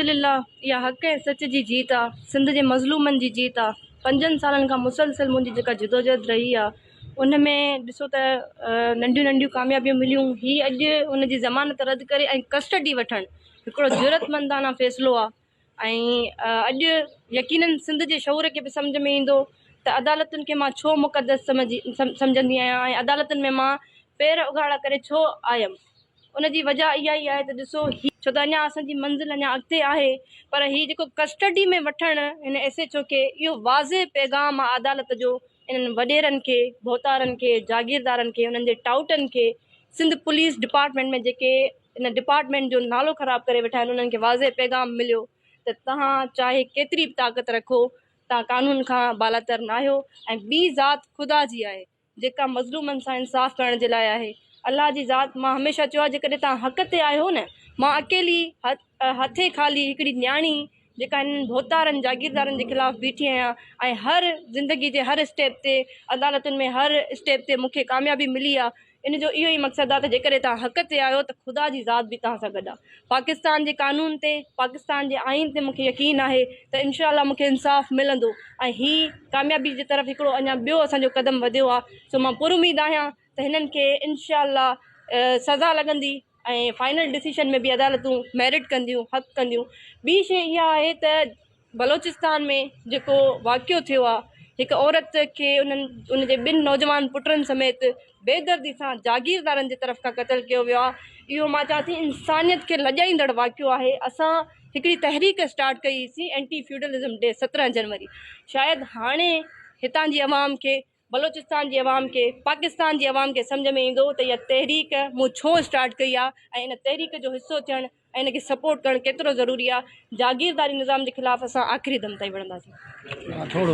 अल्हम्दुलिल्लाह इहा हक़ ऐं सच जी जीत आहे। सिंध जे मज़लूमनि जी जीत आहे। 5 सालनि खां मुसलसल मुंहिंजी जेका जिदोजहद रही आहे उन में ॾिसो त नंढियूं नंढियूं कामयाबियूं मिलियूं। हीअ अॼु उन जी ज़मानत रद्द करे ऐं कस्टडी वठणु हिकिड़ो ज़रूरतमंदाना फ़ैसिलो आहे। ऐं अॼु यकीनन सिंध जे शऊर खे बि सम्झ में ईंदो त अदालतुनि खे मां छो मुक़दस सम्झंदी आहियां ऐं अदालतुनि में मां पेर उघाड़ा करे छो आयमि। उन जी वजह इहा ई आहे त ॾिसो छो त अञा असांजी मंज़िल अञा अॻिते आहे, पर हीउ जेको कस्टडी में वठणु हिन SHO खे इहो वाज़े पैगाम आहे अदालत जो इन्हनि वॾेरनि खे, भोतारनि खे, जागीरदारनि खे, उन्हनि जे टाउटनि खे, सिंध पुलिस डिपार्टमेंट में जेके इन डिपार्टमेंट जो नालो ख़राबु करे वेठा आहिनि उन्हनि खे वाज़े पैगाम मिलियो त तव्हां चाहे केतिरी बि ताक़त रखो, तव्हां कानून खां बालातर न आहियो। ऐं ॿी ज़ात ख़ुदा जी आहे जेका मज़लूमनि सां इंसाफ़ करण जे लाइ आहे। अलाह जी ज़ात, मां हमेशह चयो आहे जेकॾहिं तव्हां हक़ ते आहियो न, मां अकेली हथे ख़ाली हिकिड़ी न्याणी जेका हिननि भोतारनि जागीरदारनि जे ख़िलाफ़ु बीठी आहियां ऐं हर ज़िंदगी जे हर स्टेप ते अदालतुनि में हर स्टेप ते मूंखे कामयाबी मिली आहे। इन जो इहो ई मक़सदु आहे त जेकॾहिं तव्हां हक़ ते आहियो त ख़ुदा जी ज़ात बि तव्हां सां गॾु आहे। पाकिस्तान जे कानून ते, पाकिस्तान जे आइन ते मूंखे यकीन आहे त इनशाअल्लाह मूंखे इंसाफ़ मिलंदो ऐं हीअ कामयाबी जी तरफ़ हिकिड़ो अञा ॿियो असांजो क़दम वधियो आहे। सो मां पुरुमीद आहियां त हिननि खे इनशाअल्लाह सज़ा लॻंदी ऐं फाइनल डिसीशन में बि अदालतूं मैरिट कंदियूं, हक़ कंदियूं। ॿी शइ इहा आहे त बलोचिस्तान में जेको वाक़ियो थियो आहे, हिकु औरत खे उनजे 2 नौजवान पुटनि समेत बेदर्दी सां जागीरदारनि जी तरफ़ खां क़तल कयो वियो आहे। इहो मां चवां थी इंसानियत खे लॼाईंदड़ वाक़ियो आहे। असां हिकिड़ी तहरीक स्टार्ट कई हुईसीं एंटी फ्यूडलिज़म डे 17 जनवरी। शायदि हाणे हितां जी अवाम खे, बलोचिस्तान जी अवाम खे, पाकिस्तान जी अवाम खे सम्झ में ईंदो त इहा तहरीक मूं छो स्टार्ट कई आहे ऐं इन तहरीक जो हिसो थियणु ऐं इनखे सपोर्ट करणु केतिरो ज़रूरी आहे। जागीरदारी निज़ाम जे ख़िलाफ़ु असां आख़िरी दम ताईं वणंदासीं।